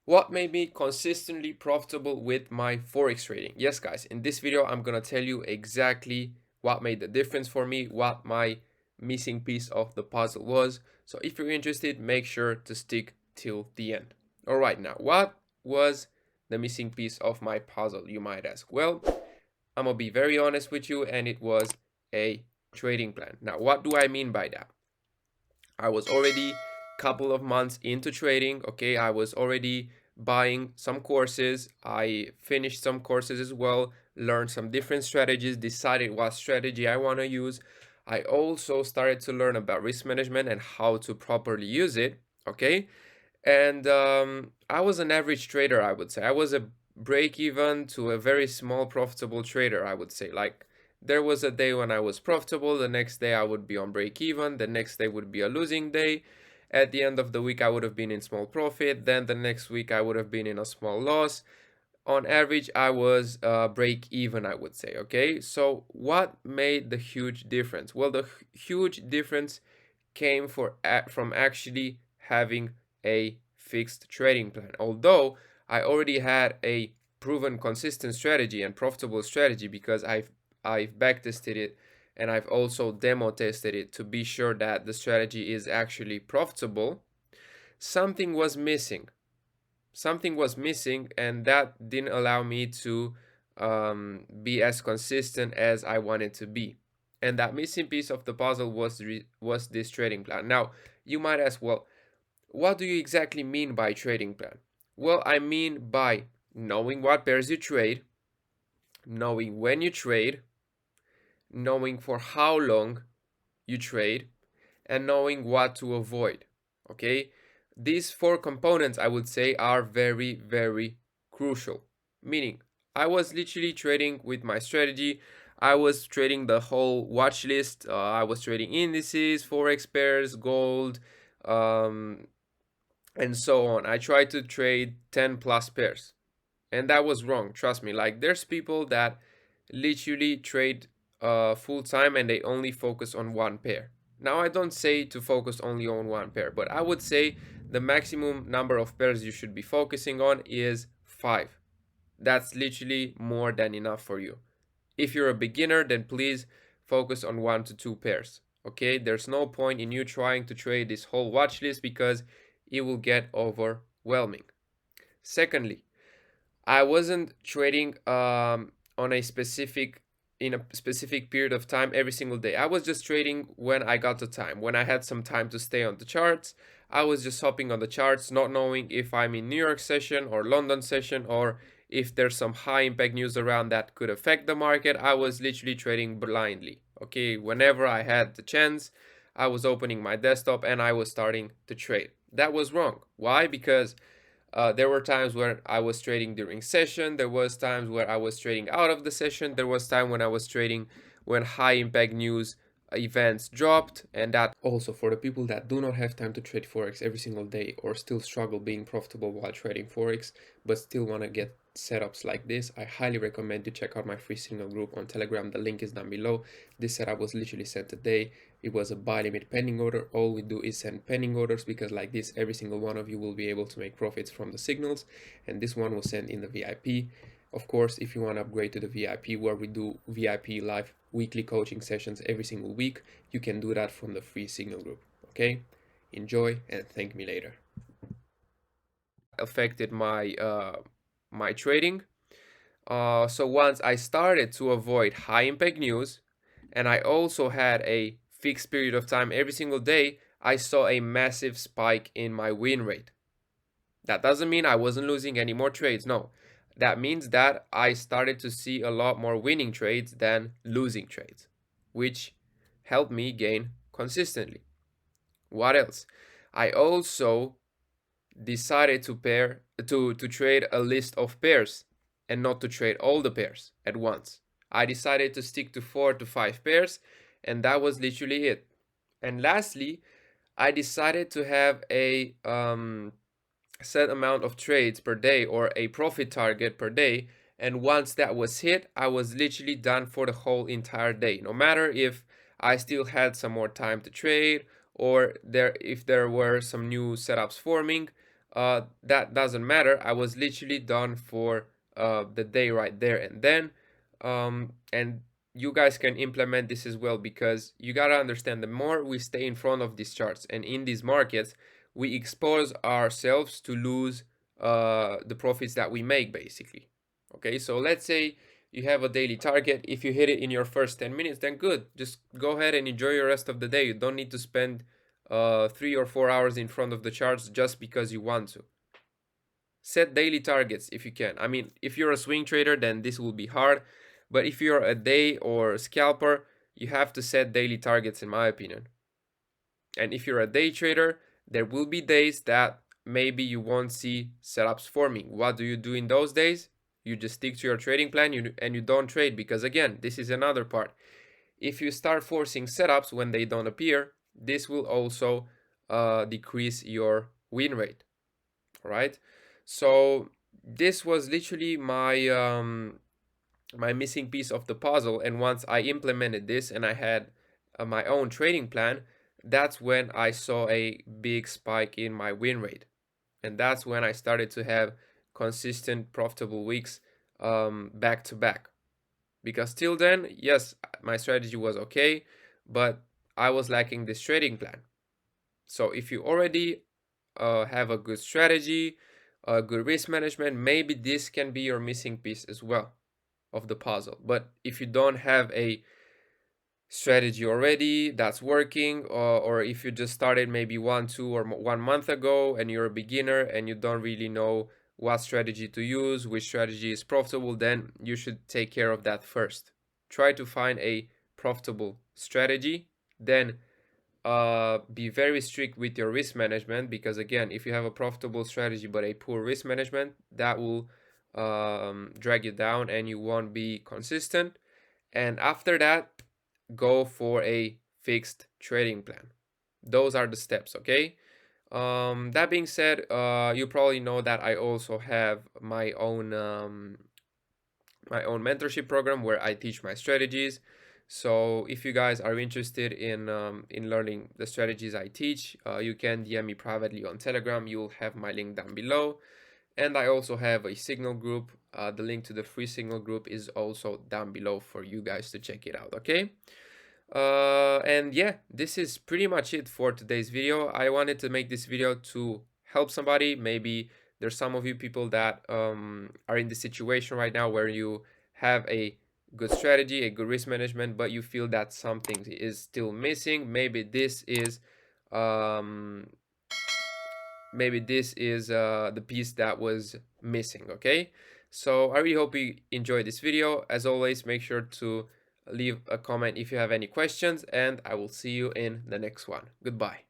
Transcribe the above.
What made me consistently profitable with my forex trading? Yes, guys, in this video, I'm gonna tell you exactly what made the difference for me, what my missing piece of the puzzle was. So if you're interested, make sure to stick till the end. All right, now, what was the missing piece of my puzzle, you might ask? Well, I'm gonna be very honest with you, and it was a trading plan. Now, what do I mean by that? I was already a couple of months into trading. Okay, I was already buying some courses. I finished some courses as well, learned some different strategies, decided what strategy I want to use. I also started to learn about risk management and how to properly use it. Okay, and I was an average trader, I would say. I was a break even to a very small profitable trader, I would say. Like, there was a day when I was profitable, the next day I would be on break even, the next day would be a losing day. At the end of the week, I would have been in small profit, then the next week I would have been in a small loss. On average, I was break even, I would say. Okay, so what made the huge difference? Well, the huge difference came from actually having a fixed trading plan. Although I already had a proven consistent strategy and profitable strategy, because I've backtested it and I've also demo tested it to be sure that the strategy is actually profitable. Something was missing. Something was missing, and that didn't allow me to be as consistent as I wanted to be. And that missing piece of the puzzle was this trading plan. Now, you might ask, well, what do you exactly mean by trading plan? Well, I mean by knowing what pairs you trade, knowing when you trade, knowing for how long you trade, and knowing what to avoid. Okay? These four components, I would say, are very, very crucial. Meaning, I was literally trading with my strategy. I was trading the whole watch list. I was trading indices, forex pairs, gold, um, and so on. I tried to trade 10 plus pairs, and that was wrong. Trust me. Like, there's people that literally trade full time and they only focus on one pair. Now, I don't say to focus only on one pair, but I would say the maximum number of pairs you should be focusing on is 5. That's literally more than enough for you. If you're a beginner, then please focus on 1 to 2 pairs. Okay, there's no point in you trying to trade this whole watch list because it will get overwhelming. Secondly, I wasn't trading on a specific in a specific period of time every single day. I was just trading when I got the time. When I had some time to stay on the charts, I was just hopping on the charts, not knowing if I'm in New York session or London session, or if there's some high impact news around that could affect the market. I was literally trading blindly. Okay, whenever I had the chance, I was opening my desktop and I was starting to trade. That was wrong. Why? Because there were times where I was trading during session. There was times where I was trading out of the session. There was time when I was trading when high impact news events dropped. And that also, for the people that do not have time to trade forex every single day or still struggle being profitable while trading forex but still want to get setups like this, I highly recommend you check out my free signal group on Telegram. The link is down below. This setup was literally sent today. It was a buy limit pending order. All we do is send pending orders, because like this, every single one of you will be able to make profits from the signals. And this one was sent in the VIP. Of course, if you want to upgrade to the VIP, where we do VIP live weekly coaching sessions every single week, you can do that from the free signal group. Okay, enjoy and thank me later. Affected my trading. So once I started to avoid high impact news, and I also had a fixed period of time every single day, I saw a massive spike in my win rate. That doesn't mean I wasn't losing any more trades. No, that means that I started to see a lot more winning trades than losing trades, which helped me gain consistently. What else? I also decided to trade a list of pairs and not to trade all the pairs at once. I decided to stick to 4 to 5 pairs, and that was literally it. And lastly, I decided to have a set amount of trades per day, or a profit target per day. And once that was hit, I was literally done for the whole entire day. No matter if I still had some more time to trade, or if there were some new setups forming, that doesn't matter. I was literally done for the day right there and then. And you guys can implement this as well, because you gotta understand, the more we stay in front of these charts and in these markets, we expose ourselves to lose the profits that we make, basically. Okay, so let's say you have a daily target. If you hit it in your first 10 minutes, then good. Just go ahead and enjoy your rest of the day. You don't need to spend 3 or 4 hours in front of the charts just because you want to. Set daily targets if you can. I mean, if you're a swing trader, then this will be hard. But if you're a day or scalper, you have to set daily targets, in my opinion. And if you're a day trader, there will be days that maybe you won't see setups forming. What do you do in those days? You just stick to your trading plan and you don't trade, because again, this is another part. If you start forcing setups when they don't appear, this will also decrease your win rate. All right. So this was literally my missing piece of the puzzle. And once I implemented this and I had my own trading plan, that's when I saw a big spike in my win rate. And that's when I started to have consistent profitable weeks back to back. Because till then, yes, my strategy was okay, but I was lacking this trading plan. So if you already have a good strategy, a good risk management, maybe this can be your missing piece as well of the puzzle. But if you don't have a strategy already that's working, or if you just started maybe 1 month ago and you're a beginner and you don't really know what strategy to use, which strategy is profitable, then you should take care of that first. Try to find a profitable strategy, then be very strict with your risk management, because again, if you have a profitable strategy but a poor risk management, that will drag you down and you won't be consistent. And after that, go for a fixed trading plan. Those are the steps, okay? That being said, you probably know that I also have my own mentorship program where I teach my strategies. So if you guys are interested in learning the strategies I teach, you can DM me privately on Telegram. You'll have my link down below. And I also have a Signal group. The link to the free Signal group is also down below for you guys to check it out, okay? And yeah, this is pretty much it for today's video. I wanted to make this video to help somebody. Maybe there's some of you people that are in the situation right now where you have a good strategy, a good risk management, but you feel that something is still missing. Maybe this is the piece that was missing, okay? So I really hope you enjoyed this video. As always, make sure to leave a comment if you have any questions, and I will see you in the next one. Goodbye.